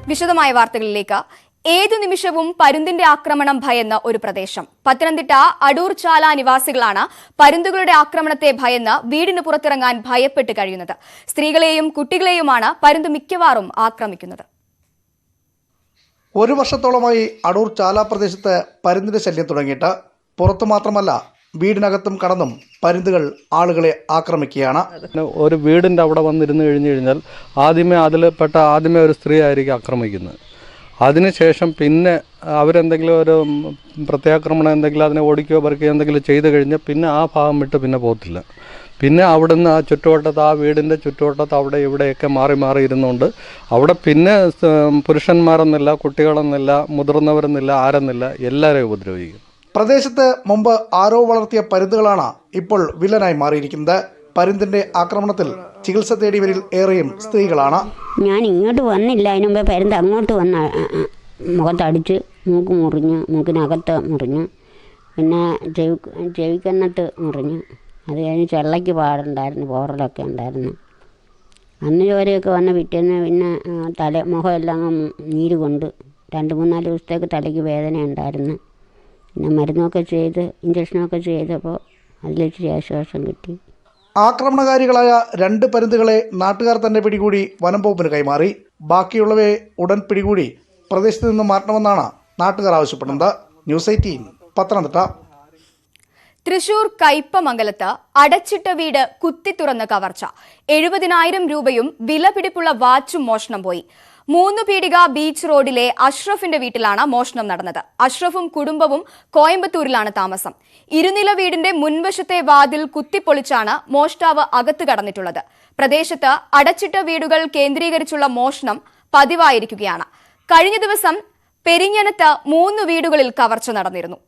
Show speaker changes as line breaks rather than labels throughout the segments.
വിശദമായ വാർത്തകളിലേക്ക്. ഏതു നിമിഷവും പരുന്തിന്റെ ആക്രമണം ഭയന്ന ഒരു പ്രദേശം. പത്തനംതിട്ട അടൂർ ചാല നിവാസികളാണ് പരുന്തുകളുടെ ആക്രമണത്തെ ഭയന്ന് വീടിന് പുറത്തിറങ്ങാൻ ഭയപ്പെട്ട് കഴിയുന്നത്. സ്ത്രീകളെയും കുട്ടികളെയുമാണ് പരുന്ത് മിക്കവാറും ആക്രമിക്കുന്നത്.
ഒരു വർഷത്തോളമായി അടൂർ ചാല പ്രദേശത്ത് പരുന്തിന്റെ ശല്യം തുടങ്ങിയിട്ട്. പുറത്തു മാത്രമല്ല, വീടിനകത്തും കടന്നും പരുന്തുകൾ ആളുകളെ ആക്രമിക്കുകയാണ്.
ഒരു വീടിൻ്റെ അവിടെ വന്നിരുന്നു കഴിഞ്ഞാൽ ആദ്യമേ ഒരു സ്ത്രീ ആയിരിക്കും ആക്രമിക്കുന്നത്. അതിനുശേഷം പിന്നെ അവരെന്തെങ്കിലും ഒരു പ്രത്യാക്രമണം എന്തെങ്കിലും അതിനെ ഓടിക്കുകയോ പറിക്കുകയോ എന്തെങ്കിലും ചെയ്തു കഴിഞ്ഞാൽ പിന്നെ ആ ഭാഗം വിട്ട് പിന്നെ പോകത്തില്ല. പിന്നെ അവിടുന്ന് ആ ചുറ്റുവട്ടത്ത്, ആ വീടിൻ്റെ ചുറ്റുവട്ടത്ത് അവിടെ ഇവിടെയൊക്കെ മാറി ഇരുന്നുകൊണ്ട് അവിടെ പിന്നെ പുരുഷന്മാരെന്നില്ല, കുട്ടികളെന്നില്ല, മുതിർന്നവരെന്നില്ല, ആരെന്നില്ല, എല്ലാവരെയും ഉപദ്രവിക്കും.
പ്രദേശത്ത് മുമ്പ് ആരോ വളർത്തിയ പരുന്തുകളാണ് ഇപ്പോൾ വില്ലനായി മാറിയിരിക്കുന്നത്. പരുന്തിന്റെ ആക്രമണത്തിൽ ചികിത്സ തേടിയവരിൽ ഏറെയും സ്ത്രീകളാണ്.
ഞാൻ ഇങ്ങോട്ട് വന്നില്ല, അതിന് മുമ്പേ പരുന്ത് അങ്ങോട്ട് വന്ന മുഖത്തടിച്ച് മൂക്ക് മുറിഞ്ഞു, മൂക്കിനകത്ത് മുറിഞ്ഞു, പിന്നെ ചെവിക്കന്നത്ത് മുറിഞ്ഞു. അത് കഴിഞ്ഞ് ചെള്ളയ്ക്ക് പാടുണ്ടായിരുന്നു, പോറലൊക്കെ ഉണ്ടായിരുന്നു. അന്ന് ചോരയൊക്കെ വന്ന് പിറ്റേന്ന് പിന്നെ മുഖമെല്ലാം നീര് കൊണ്ട് 2-3-4 ദിവസത്തേക്ക് തലയ്ക്ക് വേദന ഉണ്ടായിരുന്നു. പിന്നെ മരുന്നൊക്കെ ചെയ്ത് ഇഞ്ചക്ഷനൊക്കെ ചെയ്തപ്പോൾ അതിലിച്ചിരി ആശ്വാസം കിട്ടി.
ആക്രമണകാരികളായ 2 പരുന്തുകളെ നാട്ടുകാർ തന്നെ പിടികൂടി വനം വകുപ്പിന് കൈമാറി. ബാക്കിയുള്ളവയെ ഉടൻ പിടികൂടി പ്രദേശത്ത് നിന്ന് മാറ്റണമെന്നാണ് നാട്ടുകാർ ആവശ്യപ്പെടുന്നത്. ന്യൂസ് 18 പത്തനംതിട്ട.
തൃശൂർ കയ്പമംഗലത്ത് അടച്ചിട്ട വീട് കുത്തി തുറന്ന് കവർച്ച. 70,000 രൂപയും വിലപിടിപ്പുള്ള വാച്ചും മോഷണം പോയി. 3 പീടിക ബീച്ച് റോഡിലെ അഷ്റഫിന്റെ വീട്ടിലാണ് മോഷണം നടന്നത്. അഷ്റഫും കുടുംബവും കോയമ്പത്തൂരിലാണ് താമസം. ഇരുനില വീടിന്റെ മുൻവശത്തെ വാതിൽ കുത്തിപ്പൊളിച്ചാണ് മോഷ്ടാവ് അകത്ത് കടന്നിട്ടുള്ളത്. പ്രദേശത്ത് അടച്ചിട്ട വീടുകൾ കേന്ദ്രീകരിച്ചുള്ള മോഷണം പതിവായിരിക്കുകയാണ്. കഴിഞ്ഞ ദിവസം പെരിഞ്ഞനത്ത് 3 വീടുകളിൽ കവർച്ച നടന്നിരുന്നു.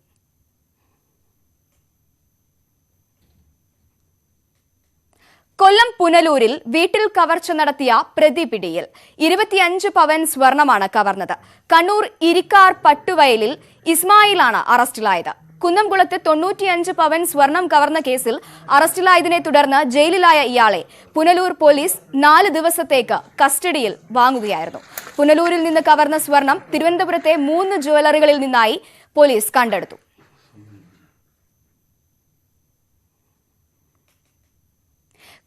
കൊല്ലം പുനലൂരിൽ വീട്ടിൽ കവർച്ച നടത്തിയ പ്രതി പിടിയിൽ. 25 പവൻ സ്വർണമാണ് കവർന്നത്. കണ്ണൂർ ഇരിക്കാർ പട്ടുവയലിൽ ഇസ്മായിലാണ് അറസ്റ്റിലായത്. കുന്നംകുളത്ത് 95 പവൻ സ്വർണം കവർന്ന കേസിൽ അറസ്റ്റിലായതിനെ തുടർന്ന് ജയിലിലായ ഇയാളെ പുനലൂർ പോലീസ് 4 ദിവസത്തേക്ക് കസ്റ്റഡിയിൽ വാങ്ങുകയായിരുന്നു. പുനലൂരിൽ നിന്ന് കവർന്ന സ്വർണം തിരുവനന്തപുരത്തെ 3 ജ്വല്ലറികളിൽ നിന്നായി പോലീസ് കണ്ടെടുത്തു.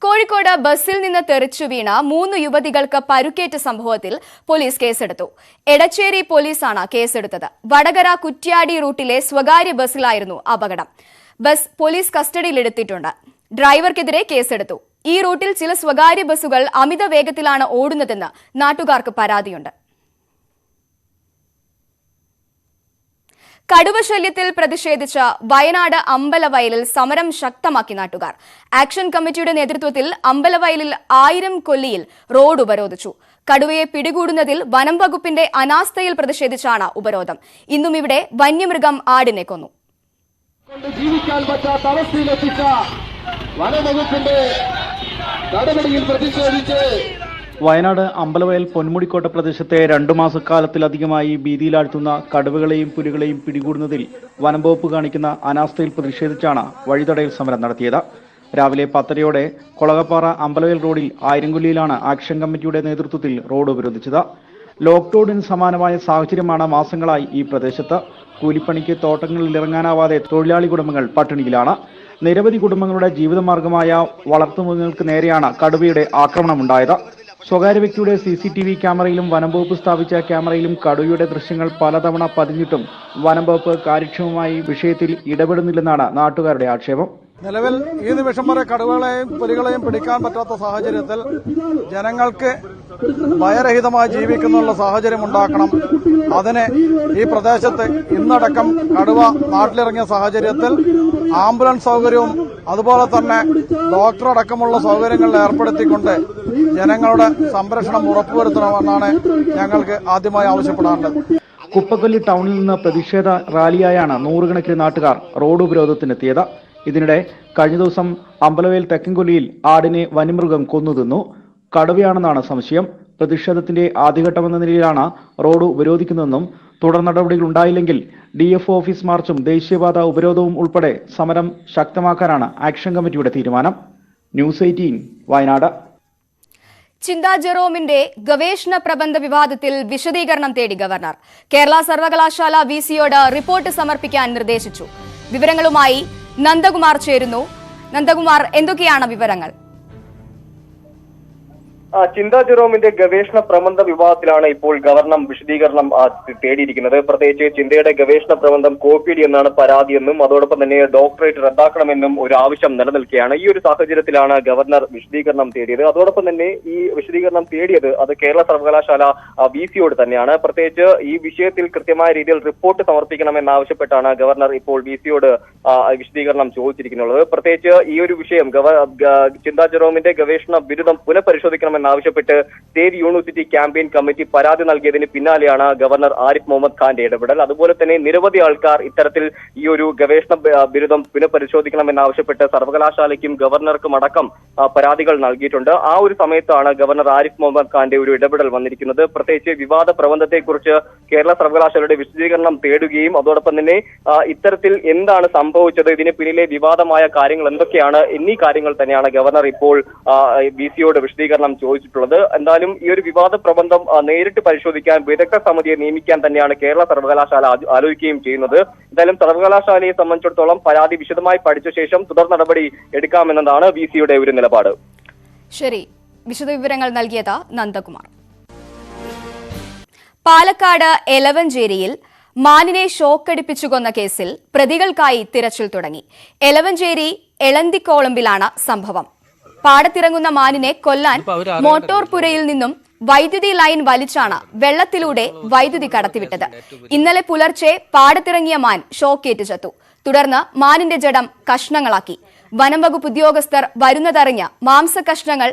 കോഴിക്കോട് ബസ്സിൽ നിന്ന് തെറിച്ചു വീണ 3 യുവതികൾക്ക് പരുക്കേറ്റ സംഭവത്തിൽ പോലീസ് കേസെടുത്തു. എടച്ചേരി പോലീസാണ് കേസെടുത്തത്. വടകര കുറ്റ്യാടി റൂട്ടിലെ സ്വകാര്യ ബസ്സിലായിരുന്നു അപകടം. Bus police കസ്റ്റഡിയിലെടുത്തിട്ടുണ്ട്. ഡ്രൈവർക്കെതിരെ കേസെടുത്തു. ഈ റൂട്ടിൽ ചില സ്വകാര്യ ബസ്സുകൾ അമിത വേഗത്തിലാണ് ഓടുന്നതെന്ന് നാട്ടുകാർക്ക് പരാതിയുണ്ട്. കടുവ ശല്യത്തിൽ പ്രതിഷേധിച്ച് വയനാട് അമ്പലവയലിൽ സമരം ശക്തമാക്കി നാട്ടുകാർ. ആക്ഷൻ കമ്മിറ്റിയുടെ നേതൃത്വത്തിൽ അമ്പലവയലിൽ 1000 കൊല്ലിയിൽ റോഡ് ഉപരോധിച്ചു. കടുവയെ പിടികൂടുന്നതിൽ വനം വകുപ്പിന്റെ അനാസ്ഥയിൽ പ്രതിഷേധിച്ചാണ് ഉപരോധം. ഇന്നും ഇവിടെ വന്യമൃഗം ആടിനെ കൊന്നു.
ജീവിക്കാൻ പറ്റാത്ത അവസ്ഥയിലെത്തിച്ച വനംവകുപ്പിന്റെ നടപടിയിൽ പ്രതിഷേധിച്ച്
വയനാട് അമ്പലവയൽ പൊന്മുടിക്കോട്ട പ്രദേശത്തെ 2 മാസക്കാലത്തിലധികമായി ഭീതിയിലാഴ്ത്തുന്ന കടുവകളെയും പുലികളെയും പിടികൂടുന്നതിൽ വനംവകുപ്പ് കാണിക്കുന്ന അനാസ്ഥയിൽ പ്രതിഷേധിച്ചാണ് വഴിതടയൽ സമരം നടത്തിയത്. രാവിലെ 10:30 കൊളകപ്പാറ അമ്പലവയൽ റോഡിൽ 1000 കൊല്ലിയിലാണ് ആക്ഷൻ കമ്മിറ്റിയുടെ നേതൃത്വത്തിൽ റോഡ് ഉപരോധിച്ചത്. ലോക്ക്ഡൌണിന് സമാനമായ സാഹചര്യമാണ് മാസങ്ങളായി ഈ പ്രദേശത്ത്. കൂലിപ്പണിക്ക് തോട്ടങ്ങളിൽ ഇറങ്ങാനാവാതെ തൊഴിലാളി കുടുംബങ്ങൾ പട്ടിണിയിലാണ്. നിരവധി കുടുംബങ്ങളുടെ ജീവിതമാർഗമായ വളർത്തുമൃഗങ്ങൾക്ക് നേരെയാണ് കടുവയുടെ ആക്രമണമുണ്ടായത്. സ്വകാര്യ വ്യക്തിയുടെ CCTV ക്യാമറയിലും വനംവകുപ്പ് സ്ഥാപിച്ച ക്യാമറയിലും കടുവയുടെ ദൃശ്യങ്ങൾ പലതവണ പതിഞ്ഞിട്ടും വനംവകുപ്പ് കാര്യക്ഷമമായി വിഷയത്തിൽ ഇടപെടുന്നില്ലെന്നാണ് നാട്ടുകാരുടെ ആക്ഷേപം.
നിലവിൽ ഈ നിമിഷം വരെ കടുവകളെയും പുലികളെയും പിടിക്കാൻ പറ്റാത്ത സാഹചര്യത്തിൽ ജനങ്ങൾക്ക് ഭയരഹിതമായി ജീവിക്കുന്നുള്ള സാഹചര്യം ഉണ്ടാക്കണം. അതിന് ഈ പ്രദേശത്ത് ഇന്നടക്കം കടുവ നാട്ടിലിറങ്ങിയ സാഹചര്യത്തിൽ ആംബുലൻസ് സൗകര്യവും അതുപോലെ തന്നെ ഡോക്ടർ അടക്കമുള്ള സൗകര്യങ്ങൾ ഏർപ്പെടുത്തിക്കൊണ്ട് ജനങ്ങളുടെ സംരക്ഷണം ഉറപ്പുവരുത്തണമെന്നാണ് ഞങ്ങൾക്ക് ആദ്യമായി ആവശ്യപ്പെടാറുള്ളത്.
കുപ്പക്കൊല്ലി ടൗണിൽ നിന്ന് പ്രതിഷേധ റാലിയായാണ് 100 കണക്കിന് നാട്ടുകാർ റോഡ് ഉപരോധത്തിനെത്തിയത്. ഇതിനിടെ കഴിഞ്ഞ ദിവസം അമ്പലവയൽ തെക്കൻകൊല്ലിയിൽ ആടിനെ വന്യമൃഗം കൊന്നുതിന്നു. കടുവയാണെന്നാണ് സംശയം. പ്രതിഷേധത്തിന്റെ ആദ്യഘട്ടമെന്ന നിലയിലാണ് റോഡ് ഉപരോധിക്കുന്നതെന്നും തുടർ നടപടികൾ ഉണ്ടായില്ലെങ്കിൽ DFO ഓഫീസ് മാർച്ചും ദേശീയപാത ഉപരോധവും ഉൾപ്പെടെ സമരം ശക്തമാക്കാനാണ് ആക്ഷൻ കമ്മിറ്റിയുടെ തീരുമാനം. ന്യൂസ് 18 വയനാട്.
ചിന്താ ജെറോമിന്റെ ഗവേഷണ പ്രബന്ധ വിവാദത്തിൽ വിശദീകരണം തേടി ഗവർണർ. കേരള സർവകലാശാല വിസിയോട് റിപ്പോർട്ട് സമർപ്പിക്കാൻ നിർദ്ദേശിച്ചു. വിവരങ്ങളുമായി നന്ദകുമാർ ചേരുന്നു. നന്ദകുമാർ, എന്തൊക്കെയാണ് വിവരങ്ങൾ?
ചിന്താ ജെറോമിന്റെ ഗവേഷണ പ്രബന്ധ വിവാദത്തിലാണ് ഇപ്പോൾ ഗവർണർ വിശദീകരണം തേടിയിരിക്കുന്നത്. പ്രത്യേകിച്ച് ചിന്തയുടെ ഗവേഷണ പ്രബന്ധം കോപ്പിയടി എന്നാണ് പരാതിയെന്നും അതോടൊപ്പം തന്നെ ഡോക്ടറേറ്റ് റദ്ദാക്കണമെന്നും ഒരു ആവശ്യം നിലനിൽക്കുകയാണ്. ഈ ഒരു സാഹചര്യത്തിലാണ് ഗവർണർ വിശദീകരണം തേടിയത്. അതോടൊപ്പം തന്നെ ഈ വിശദീകരണം തേടിയത് അത് കേരള സർവകലാശാല വിസിയോട് തന്നെയാണ്. പ്രത്യേകിച്ച് ഈ വിഷയത്തിൽ കൃത്യമായ രീതിയിൽ റിപ്പോർട്ട് സമർപ്പിക്കണമെന്നാവശ്യപ്പെട്ടാണ് ഗവർണർ ഇപ്പോൾ വിസിയോട് വിശദീകരണം ചോദിച്ചിരിക്കുന്നത്. പ്രത്യേകിച്ച് ഈ ഒരു വിഷയം ചിന്താ ജെറോമിന്റെ ഗവേഷണ ബിരുദം പുനഃപരിശോധിക്കണമെന്ന് ആവശ്യപ്പെട്ട് സ്റ്റേറ്റ് യൂണിവേഴ്സിറ്റി ക്യാമ്പയിൻ കമ്മിറ്റി പരാതി നൽകിയതിന് പിന്നാലെയാണ് ഗവർണർ ആരിഫ് മുഹമ്മദ് ഖാന്റെ ഇടപെടൽ. അതുപോലെ തന്നെ നിരവധി ആൾക്കാർ ഇത്തരത്തിൽ ഈ ഒരു ഗവേഷണ ബിരുദം പുനഃപരിശോധിക്കണമെന്നാവശ്യപ്പെട്ട് സർവകലാശാലയ്ക്കും ഗവർണർക്കും അടക്കം പരാതികൾ നൽകിയിട്ടുണ്ട്. ആ ഒരു സമയത്താണ് ഗവർണർ ആരിഫ് മുഹമ്മദ് ഖാന്റെ ഒരു ഇടപെടൽ വന്നിരിക്കുന്നത്. പ്രത്യേകിച്ച് വിവാദ പ്രബന്ധത്തെക്കുറിച്ച് കേരള സർവകലാശാലയുടെ വിശദീകരണം തേടുകയും അതോടൊപ്പം തന്നെ ഇത്തരത്തിൽ എന്താണ് സംഭവിച്ചത്, ഇതിന് പിന്നിലെ വിവാദമായ കാര്യങ്ങൾ എന്തൊക്കെയാണ് എന്നീ കാര്യങ്ങൾ തന്നെയാണ് ഗവർണർ ഇപ്പോൾ വിസിയോട് വിശദീകരണം ചോദിച്ചിട്ടുള്ളത്. എന്തായാലും ഈ ഒരു വിവാദ പ്രബന്ധം നേരിട്ട് പരിശോധിക്കാൻ വിദഗ്ധ സമിതിയെ നിയമിക്കാൻ തന്നെയാണ് കേരള സർവകലാശാല ആലോചിക്കുകയും ചെയ്യുന്നത്. എന്തായാലും സർവകലാശാലയെ സംബന്ധിച്ചിടത്തോളം പരാതി വിശദമായി പഠിച്ച ശേഷം തുടർ നടപടി എടുക്കാമെന്നതാണ് വിസിയുടെ ഒരു നിലപാട്.
ശരി, വിശദവിവരങ്ങൾ നൽകിയത് നന്ദകുമാർ. പാലക്കാട് എലവഞ്ചേരിയിൽ മാനിനെ ഷോക്കടിപ്പിച്ചു കൊന്ന കേസിൽ പ്രതികൾക്കായി തിരച്ചിൽ തുടങ്ങി. എലവഞ്ചേരി എളന്തിക്കോളമ്പിലാണ് സംഭവം. പാടത്തിറങ്ങുന്ന മാനിനെ കൊല്ലാൻ മോട്ടോർ പുരയിൽ നിന്നും വൈദ്യുതി ലൈൻ വലിച്ചാണ് വെള്ളത്തിലൂടെ വൈദ്യുതി കടത്തിവിട്ടത്. ഇന്നലെ പുലർച്ചെ പാടത്തിറങ്ങിയ മാൻ ഷോക്കേറ്റ് ചത്തു. തുടർന്ന് മാനിന്റെ ജഡം കഷ്ണങ്ങളാക്കി. വനം വകുപ്പ് ഉദ്യോഗസ്ഥർ വരുന്നതറിഞ്ഞ് മാംസകഷ്ണങ്ങൾ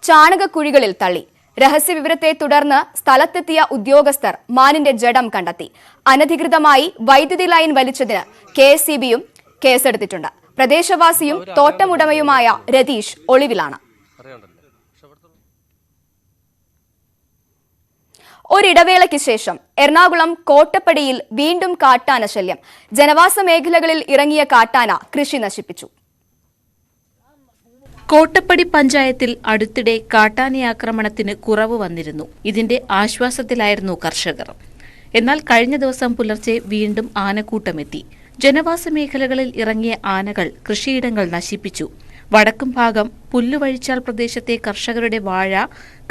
ചാണകക്കുഴികളിൽ തള്ളി. രഹസ്യവിവരത്തെ തുടർന്ന് സ്ഥലത്തെത്തിയ ഉദ്യോഗസ്ഥർ മാനിന്റെ ജഡം കണ്ടെത്തി. അനധികൃതമായി വൈദ്യുതി ലൈൻ വലിച്ചതിന് KSEBയും കേസെടുത്തിട്ടുണ്ട്. പ്രദേശവാസിയും തോട്ടമുടമയുമായ രതീഷ് ഒളിവിലാണ്. ഒരിടവേളയ്ക്ക് ശേഷം എറണാകുളം കോട്ടപ്പടിയിൽ വീണ്ടും കാട്ടാന ശല്യം. ജനവാസ മേഖലകളിൽ ഇറങ്ങിയ കാട്ടാന കൃഷി നശിപ്പിച്ചു.
കോട്ടപ്പടി പഞ്ചായത്തിൽ അടുത്തിടെ കാട്ടാനയാക്രമണത്തിന് കുറവ് വന്നിരുന്നു. ഇതിന്റെ ആശ്വാസത്തിലായിരുന്നു കർഷകർ. എന്നാൽ കഴിഞ്ഞ ദിവസം പുലർച്ചെ വീണ്ടും ആനക്കൂട്ടമെത്തി. ജനവാസ മേഖലകളിൽ ഇറങ്ങിയ ആനകൾ കൃഷിയിടങ്ങൾ നശിപ്പിച്ചു. വടക്കും ഭാഗം പുല്ലുവഴിച്ചാൽ പ്രദേശത്തെ കർഷകരുടെ വാഴ,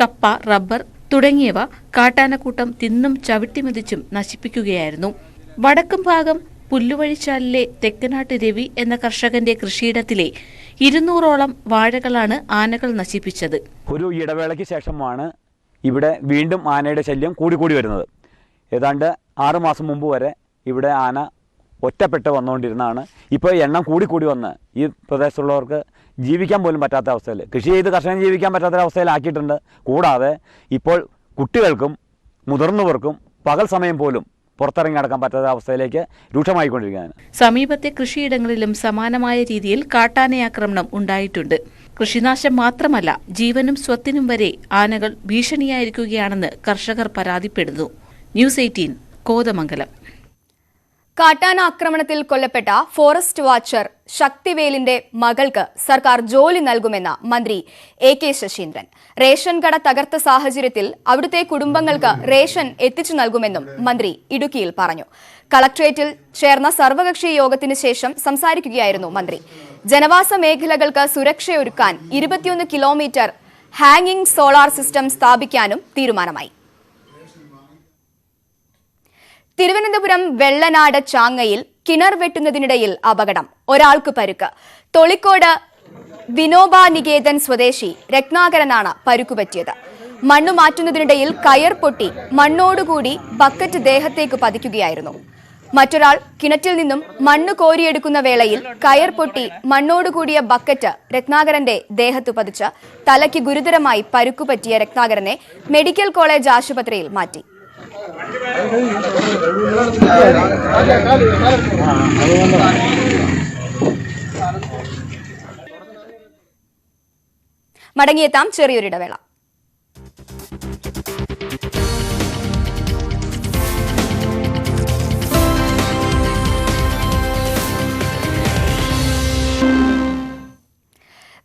കപ്പ, റബ്ബർ തുടങ്ങിയവ കാട്ടാനക്കൂട്ടം തിന്നും ചവിട്ടിമെതിച്ചും നശിപ്പിക്കുകയായിരുന്നു. വടക്കും ഭാഗം പുല്ലുവഴിച്ചാലിലെ തെക്കനാട്ട് രവി എന്ന കർഷകന്റെ കൃഷിയിടത്തിലെ 200ഓളം വാഴകളാണ് ആനകൾ നശിപ്പിച്ചത്.
ഒരു ഇടവേളയ്ക്ക് ശേഷമാണ് ഇവിടെ വീണ്ടും ആനയുടെ ശല്യം കൂടിക്കൂടി വരുന്നത്. ഏതാണ്ട് 6 മാസം മുമ്പ് വരെ ഇവിടെ ആന ഒറ്റപ്പെട്ട് വന്നുകൊണ്ടിരുന്നതാണ്. ഇപ്പോൾ എണ്ണം കൂടിക്കൂടി വന്ന് ഈ പ്രദേശത്തുള്ളവർക്ക് ജീവിക്കാൻ പോലും പറ്റാത്ത അവസ്ഥയിൽ, കൃഷി ചെയ്ത് കർഷകൻ ജീവിക്കാൻ പറ്റാത്തൊരവസ്ഥയിലാക്കിയിട്ടുണ്ട്. കൂടാതെ ഇപ്പോൾ കുട്ടികൾക്കും മുതിർന്നവർക്കും പകൽ സമയം പോലും പുറത്തിറങ്ങി നടക്കാൻ പറ്റാത്ത അവസ്ഥയിലേക്ക് രൂക്ഷമായിക്കൊണ്ടിരിക്കുകയാണ്.
സമീപത്തെ കൃഷിയിടങ്ങളിലും സമാനമായ രീതിയിൽ കാട്ടാനയാക്രമണം ഉണ്ടായിട്ടുണ്ട്. കൃഷിനാശം മാത്രമല്ല, ജീവനും സ്വത്തിനും വരെ ആനകൾ ഭീഷണിയായിരിക്കുകയാണെന്ന് കർഷകർ പരാതിപ്പെടുന്നു. ന്യൂസ് 18 കോതമംഗലം.
കാട്ടാന ആക്രമണത്തിൽ കൊല്ലപ്പെട്ട ഫോറസ്റ്റ് വാച്ചർ ശക്തിവേലിന്റെ മകൾക്ക് സർക്കാർ ജോലി നൽകുമെന്ന് മന്ത്രി AK ശശീന്ദ്രൻ. റേഷൻ കട തകർത്ത സാഹചര്യത്തിൽ അവിടുത്തെ കുടുംബങ്ങൾക്ക് റേഷൻ എത്തിച്ചു നൽകുമെന്നും മന്ത്രി ഇടുക്കിയിൽ പറഞ്ഞു. കളക്ട്രേറ്റിൽ ചേർന്ന സർവകക്ഷി യോഗത്തിന് ശേഷം സംസാരിക്കുകയായിരുന്നു മന്ത്രി. ജനവാസ മേഖലകൾക്ക് സുരക്ഷയൊരുക്കാൻ 21 കിലോമീറ്റർ ഹാങ്ങിംഗ് സോളാർ സിസ്റ്റം സ്ഥാപിക്കാനും തീരുമാനമായി. തിരുവനന്തപുരം വെള്ളനാട് ചാങ്ങയിൽ കിണർ വെട്ടുന്നതിനിടയിൽ അപകടം. ഒരാൾക്ക് പരുക്ക്. തൊളിക്കോട് വിനോബ നികേതൻ സ്വദേശി രത്നാകരനാണ് പരുക്കുപറ്റിയത്. മണ്ണു മാറ്റുന്നതിനിടയിൽ കയർ പൊട്ടി മണ്ണോടുകൂടി ബക്കറ്റ് ദേഹത്തേക്ക് പതിക്കുകയായിരുന്നു. മറ്റൊരാൾ കിണറ്റിൽ നിന്നും മണ്ണ് കോരിയെടുക്കുന്ന വേളയിൽ കയർ പൊട്ടി മണ്ണോടുകൂടിയ ബക്കറ്റ് രത്നാകരന്റെ ദേഹത്ത് പതിച്ച് തലയ്ക്ക് ഗുരുതരമായി പരുക്കുപറ്റിയ രത്നാകരനെ മെഡിക്കൽ കോളേജ് ആശുപത്രിയിൽ മാറ്റി. മടങ്ങിയെത്താം ചെറിയൊരിടവേള.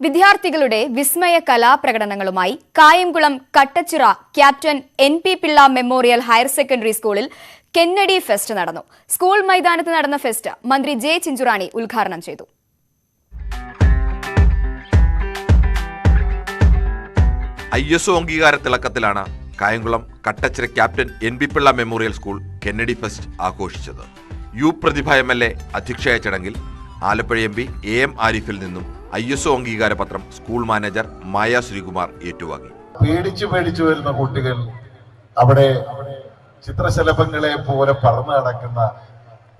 വിദ്യാർത്ഥികളുടെ വിസ്മയ കലാപ്രകടനങ്ങളുമായി Kayamkulam Kattachira captain NP Pillai memorial higher secondary സ്കൂളിൽ കെന്നഡി ഫെസ്റ്റ് നടന്നു. സ്കൂൾ മൈതാനത്ത് നടന്ന ഫെസ്റ്റ് മന്ത്രി ജെ ചിഞ്ചുറാണി ഉദ്ഘാടനം ചെയ്തു.
ISO അംഗീകാര തിളക്കത്തിലാണ് Kayamkulam Kattachira captain NP Pillai memorial school Kennedy fest ആഘോഷിച്ചത്. പ്രതിഭ MLA അധ്യക്ഷയായ ചടങ്ങിൽ ആലപ്പുഴ MP AM ആരിഫിൽ നിന്നും ISO അംഗീകാര പത്രം സ്കൂൾ മാനേജർ മായ ശ്രീകുമാർ ഏറ്റുവാങ്ങി.
പേടിച്ചു വരുന്ന കുട്ടികൾ അവിടെ ചിത്രശലഭങ്ങളെ പോലെ പറന്നു നടക്കുന്ന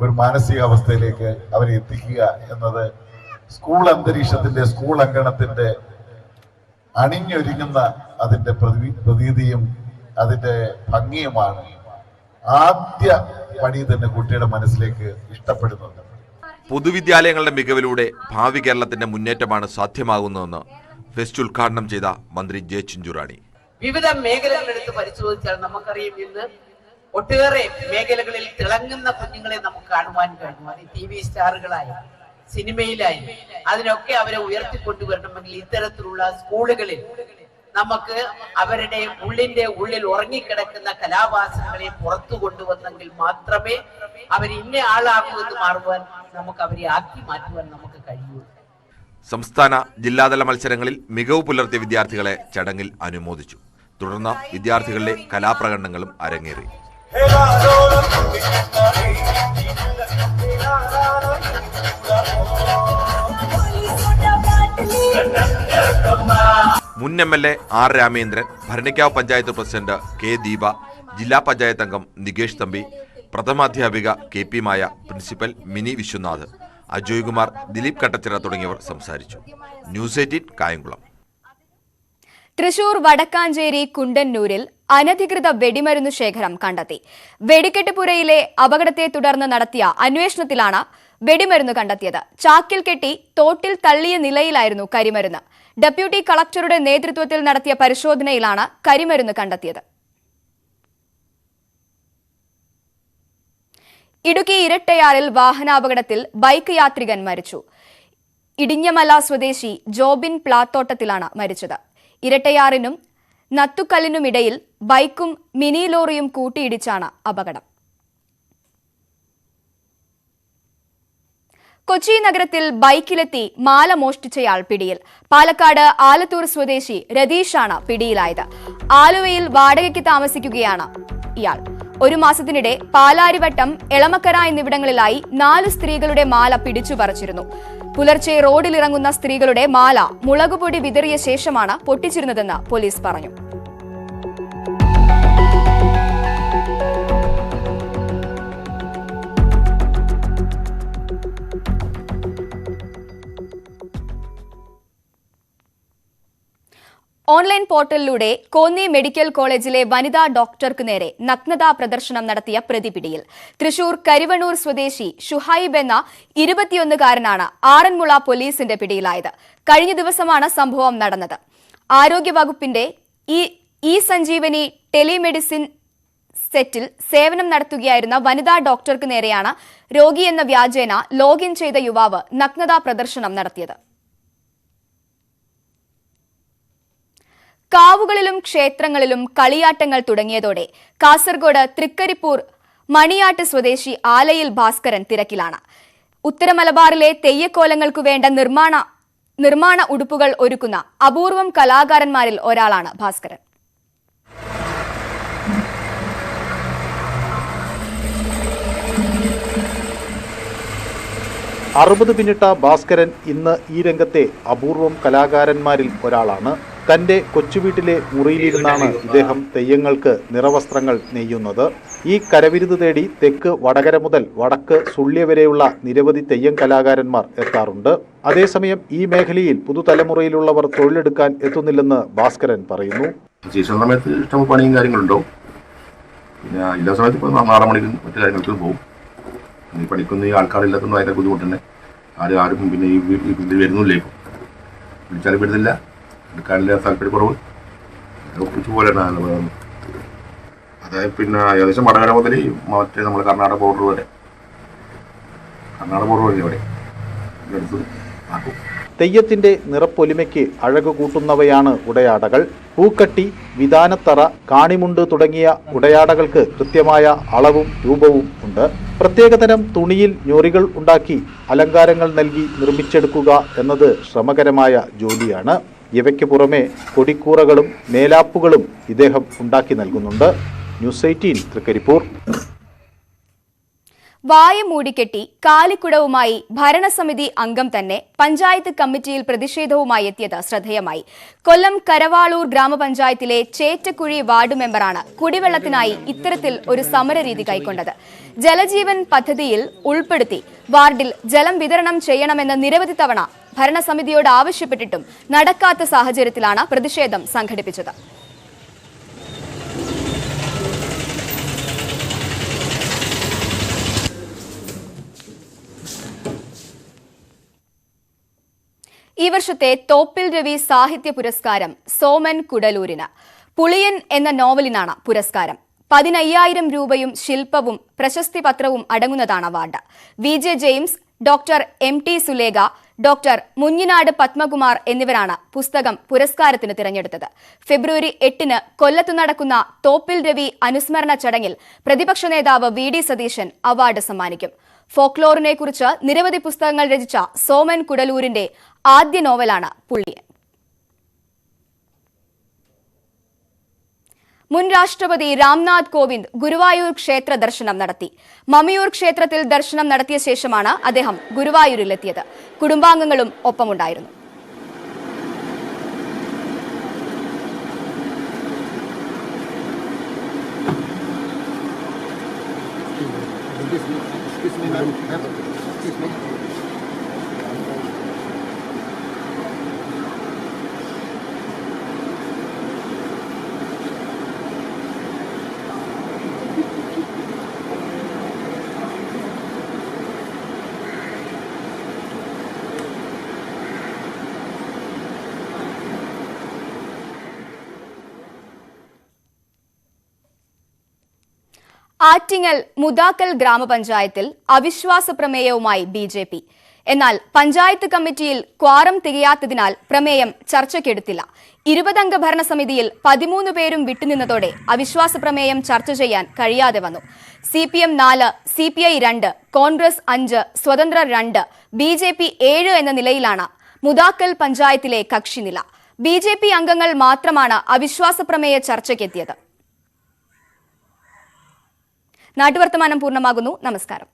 ഒരു മാനസികാവസ്ഥയിലേക്ക് അവരെ എത്തിക്കുക എന്നത് സ്കൂൾ അന്തരീക്ഷത്തിന്റെ, സ്കൂൾ അങ്കണത്തിന്റെ അണിഞ്ഞൊരുങ്ങുന്ന അതിന്റെ പ്രതീതിയും അതിന്റെ ഭംഗിയുമാണ് ആദ്യ പടി തന്നെ കുട്ടിയുടെ മനസ്സിലേക്ക് ഇഷ്ടപ്പെടുന്നത്.
പൊതുവിദ്യാലയങ്ങളുടെ മികവിലൂടെ ഭാവി കേരളത്തിന്റെ മുന്നേറ്റമാണ് സാധ്യമാകുന്നതെന്ന് ഫെസ്റ്റ് ഉദ്ഘാടനം ചെയ്ത മന്ത്രി ജെ ചിഞ്ചുറാണി.
വിവിധ മേഖലകളെടുത്ത് പരിശോധിച്ചാൽ നമുക്കറിയാം, ഇന്ന് ഒട്ടേറെ മേഖലകളിൽ തിളങ്ങുന്ന കുഞ്ഞുങ്ങളെ നമുക്ക് കാണുവാൻ കഴിഞ്ഞു. അത് TV സ്റ്റാറുകളായി, സിനിമയിലായി, അതിനൊക്കെ അവരെ ഉയർത്തിക്കൊണ്ടുവരണമെങ്കിൽ ഇത്തരത്തിലുള്ള സ്കൂളുകളിൽ നമുക്ക് അവരുടെ ഉള്ളിൽ ഉറങ്ങിക്കിടക്കുന്ന കലാവാസനകളെ പുറത്തു കൊണ്ടുവന്നെങ്കിൽ മാത്രമേ അവർ ഇന്ന ആളാകൂ എന്ന് മാറുവാൻ നമുക്ക് അവരെ ആക്കി മാറ്റുവാൻ നമുക്ക് കഴിയൂ.
സംസ്ഥാന ജില്ലാതല മത്സരങ്ങളിൽ മികവ് പുലർത്തിയ വിദ്യാർത്ഥികളെ ചടങ്ങിൽ അനുമോദിച്ചു. തുടർന്ന് വിദ്യാർത്ഥികളുടെ കലാപ്രകടനങ്ങളും അരങ്ങേറി. മുൻ MLA R Ramendran, Bharanikkavu panchayat president K Deepa, ജില്ലാ പഞ്ചായത്ത് അംഗം നികേഷ് തമ്പി, പ്രഥമാധ്യാപിക KP മായ, പ്രിൻസിപ്പൽ മിനി വിശ്വനാഥ്, അജോയ് കുമാർ, ദിലീപ് കട്ടച്ചിറ തുടങ്ങിയവർ സംസാരിച്ചു. ന്യൂസ് 18 കായംകുളം.
തൃശൂർ വടക്കാഞ്ചേരി കുണ്ടന്നൂരിൽ അനധികൃത വെടിമരുന്ന് ശേഖരം കണ്ടെത്തി. വെടിക്കെട്ടുപുരയിലെ അപകടത്തെ തുടർന്ന് നടത്തിയ അന്വേഷണത്തിലാണ് വെടിമരുന്ന് കണ്ടെത്തിയത്. ചാക്കിൽ കെട്ടി തോട്ടിൽ തള്ളിയ നിലയിലായിരുന്നു കരിമരുന്ന്. ഡെപ്യൂട്ടി കളക്ടറുടെ നേതൃത്വത്തിൽ നടത്തിയ പരിശോധനയിലാണ് കരിമരുന്ന് കണ്ടെത്തിയത്. ഇടുക്കി ഇരട്ടയാറിൽ വാഹനാപകടത്തിൽ ബൈക്ക് യാത്രികൻ മരിച്ചു. ഇടിഞ്ഞമല സ്വദേശി ജോബിൻ പ്ലാത്തോട്ടത്തിലാണ് മരിച്ചത്. ഇരട്ടയാറിനും നത്തുക്കല്ലിനുമിടയിൽ ബൈക്കും മിനി ലോറിയും കൂട്ടിയിടിച്ചാണ് അപകടം. കൊച്ചി നഗരത്തിൽ ബൈക്കിലെത്തി മാല മോഷ്ടിച്ചയാൾ പിടിയിൽ. പാലക്കാട് ആലത്തൂർ സ്വദേശി രതീഷാണ് പിടിയിലായത്. ആലുവയിൽ വാടകയ്ക്ക് താമസിക്കുകയാണ് ഇയാൾ. ഒരു മാസത്തിനിടെ പാലാരിവട്ടം, എളമക്കര എന്നിവിടങ്ങളിലായി 4 സ്ത്രീകളുടെ മാല പിടിച്ചു പറിച്ചിരുന്നു. പുലർച്ചെ റോഡിലിറങ്ങുന്ന സ്ത്രീകളുടെ മാല മുളകുപൊടി വിതറിയ ശേഷമാണ് പൊട്ടിച്ചിരുന്നതെന്ന് പോലീസ് പറഞ്ഞു. ഓൺലൈൻ പോർട്ടലിലൂടെ കോന്നി മെഡിക്കൽ കോളേജിലെ വനിതാ ഡോക്ടർക്ക് നേരെ നഗ്നതാ പ്രദർശനം നടത്തിയ പ്രതി പിടിയിൽ. തൃശൂർ കരിവണ്ണൂർ സ്വദേശി ഷുഹൈബ് എന്ന 21-കാരനാണ് ആറന്മുള പോലീസിന്റെ പിടിയിലായത്. കഴിഞ്ഞ ദിവസമാണ് സംഭവം നടന്നത്. ആരോഗ്യവകുപ്പിന്റെ ഇ സഞ്ജീവനി ടെലിമെഡിസിൻ സെറ്റിൽ സേവനം നടത്തുകയായിരുന്ന വനിതാ ഡോക്ടർക്ക് നേരെയാണ് രോഗിയെന്ന വ്യാജേന ലോഗിൻ ചെയ്ത യുവാവ് നഗ്നതാ പ്രദർശനം നടത്തിയത്. കാവുകളിലും ക്ഷേത്രങ്ങളിലും കളിയാട്ടങ്ങൾ തുടങ്ങിയതോടെ കാസർഗോഡ് തൃക്കരിപ്പൂർ മണിയാട്ട് സ്വദേശി ആലയിൽ ഭാസ്കരൻ തിരക്കിലാണ്. ഉത്തര മലബാറിലെ തെയ്യക്കോലങ്ങൾക്കു വേണ്ട നിർമ്മാണ ഉടുപ്പുകൾ ഒരുക്കുന്ന അപൂർവം കലാകാരന്മാരിൽ ഒരാളാണ് ഭാസ്കരൻ.
അറുപത് പിന്നിട്ട ഭാസ്കരൻ ഇന്ന് ഈ രംഗത്തെ അപൂർവം കലാകാരന്മാരിൽ ഒരാളാണ്. തന്റെ കൊച്ചുവീട്ടിലെ മുറിയിലിരുന്നാണ് ഇദ്ദേഹം തെയ്യങ്ങൾക്ക് നിറവസ്ത്രങ്ങൾ നെയ്യുന്നത്. ഈ കരവിരുത് തേടി തെക്ക് വടകര മുതൽ വടക്ക് സുള്ളിയ വരെയുള്ള നിരവധി തെയ്യം കലാകാരന്മാർ എത്താറുണ്ട്. അതേസമയം ഈ മേഖലയിൽ പുതുതലമുറയിലുള്ളവർ തൊഴിലെടുക്കാൻ എത്തുന്നില്ലെന്ന് ഭാസ്കരൻ പറയുന്നു.
സീസൺ സമയത്ത് ഇഷ്ടം പണിയും കാര്യങ്ങളുണ്ടാവും. പിന്നെ ഇല്ലാത്ത സമയത്ത് ഇപ്പോൾ 6 മണിക്ക് മറ്റു കാര്യങ്ങൾക്ക് പോകും. ഈ പണിക്കുന്ന ഈ ആൾക്കാരില്ലാത്തതുകൊണ്ട് അതിൻ്റെ ബുദ്ധിമുട്ട് തന്നെ. ആരും പിന്നെ ഈ ഇതിൽ വരുന്നില്ലേ, വിളിച്ചാലും വരുന്നില്ല, എടുക്കാനുള്ള താല്പര്യക്കുറവ്, ഒപ്പിച്ചു പോലെ. അതായത് പിന്നെ ഏകദേശം വടകര മുതൽ മറ്റേ നമ്മൾ കർണാടക ബോർഡർ വരെ ഇവിടെ അടുത്ത് ആക്കും.
തെയ്യത്തിന്റെ നിറപ്പൊലിമയ്ക്ക് അഴകു കൂട്ടുന്നവയാണ് ഉടയാടകൾ. പൂക്കട്ടി, വിതാനത്തറ, കാണിമുണ്ട് തുടങ്ങിയ ഉടയാടകൾക്ക് കൃത്യമായ അളവും രൂപവും ഉണ്ട്. പ്രത്യേകതരം തുണിയിൽ ഞൊറികൾ ഉണ്ടാക്കി അലങ്കാരങ്ങൾ നൽകി നിർമ്മിച്ചെടുക്കുക എന്നത് ശ്രമകരമായ ജോലിയാണ്. ഇവയ്ക്ക് പുറമെ കൊടിക്കൂറകളും മേലാപ്പുകളും ഇദ്ദേഹം ഉണ്ടാക്കി നൽകുന്നുണ്ട്. ന്യൂസ് 18 തൃക്കരിപ്പൂർ.
വായ മൂടിക്കെട്ടി കാലിക്കുടവുമായി ഭരണസമിതി അംഗം തന്നെ പഞ്ചായത്ത് കമ്മിറ്റിയിൽ പ്രതിഷേധവുമായി എത്തിയത് ശ്രദ്ധേയമായി. കൊല്ലം കരവാളൂർ ഗ്രാമപഞ്ചായത്തിലെ ചേറ്റക്കുഴി വാർഡ് മെമ്പറാണ് കുടിവെള്ളത്തിനായി ഇത്തരത്തിൽ ഒരു സമരരീതി കൈക്കൊണ്ടത്. ജലജീവൻ പദ്ധതിയിൽ ഉൾപ്പെടുത്തി വാർഡിൽ ജലം വിതരണം ചെയ്യണമെന്ന് നിരവധി തവണ ഭരണസമിതിയോട് ആവശ്യപ്പെട്ടിട്ടും നടക്കാത്ത സാഹചര്യത്തിലാണ് പ്രതിഷേധം സംഘടിപ്പിച്ചത്. ഈ വർഷത്തെ തോപ്പിൽ രവി സാഹിത്യ പുരസ്കാരം സോമൻ കുടലൂരിന്. പുളിയൻ എന്ന നോവലിനാണ് പുരസ്കാരം. 15,000 രൂപയും ശില്പവും പ്രശസ്തി പത്രവും അടങ്ങുന്നതാണ് award. VJ James, doctor MT Sulekha, doctor Munjinad Padmakumar എന്നിവരാണ് പുസ്തകം പുരസ്കാരത്തിന് തിരഞ്ഞെടുത്തത്. ഫെബ്രുവരി 8-ന് കൊല്ലത്ത് നടക്കുന്ന തോപ്പിൽ രവി അനുസ്മരണ ചടങ്ങിൽ പ്രതിപക്ഷ നേതാവ് VD സതീശൻ അവാർഡ് സമ്മാനിക്കും. ഫോക്ലോറിനെ കുറിച്ച് നിരവധി പുസ്തകങ്ങൾ രചിച്ച സോമൻ കുടലൂരിന്റെ ആദ്യ നോവലാണ് പുള്ളിയൻ. മുൻ രാഷ്ട്രപതി രാംനാഥ് കോവിന്ദ് ഗുരുവായൂർ ക്ഷേത്ര ദർശനം നടത്തി. മമിയൂർ ക്ഷേത്രത്തിൽ ദർശനം നടത്തിയ ശേഷമാണ് അദ്ദേഹം ഗുരുവായൂരിലെത്തിയത്. കുടുംബാംഗങ്ങളും ഒപ്പമുണ്ടായിരുന്നു. ആറ്റിങ്ങൽ മുതാക്കൽ ഗ്രാമപഞ്ചായത്തിൽ അവിശ്വാസ പ്രമേയവുമായി BJP. എന്നാൽ പഞ്ചായത്ത് കമ്മിറ്റിയിൽ ക്വാറം തികയാത്തതിനാൽ പ്രമേയം ചർച്ചയ്ക്കെടുത്തില്ല. 20-അംഗ ഭരണസമിതിയിൽ 13 പേരും വിട്ടുനിന്നതോടെ അവിശ്വാസ പ്രമേയം ചർച്ച ചെയ്യാൻ കഴിയാതെ വന്നു. CPM 4, CPI 2, കോൺഗ്രസ് 5, സ്വതന്ത്രർ 2, BJP 7 എന്ന നിലയിലാണ് മുതാക്കൽ പഞ്ചായത്തിലെ കക്ഷിനില. BJP അംഗങ്ങൾ മാത്രമാണ് അവിശ്വാസ പ്രമേയ ചർച്ചയ്ക്കെത്തിയത്. നാട്ടുവർത്തമാനം പൂർണ്ണമാകുന്നു. നമസ്കാരം.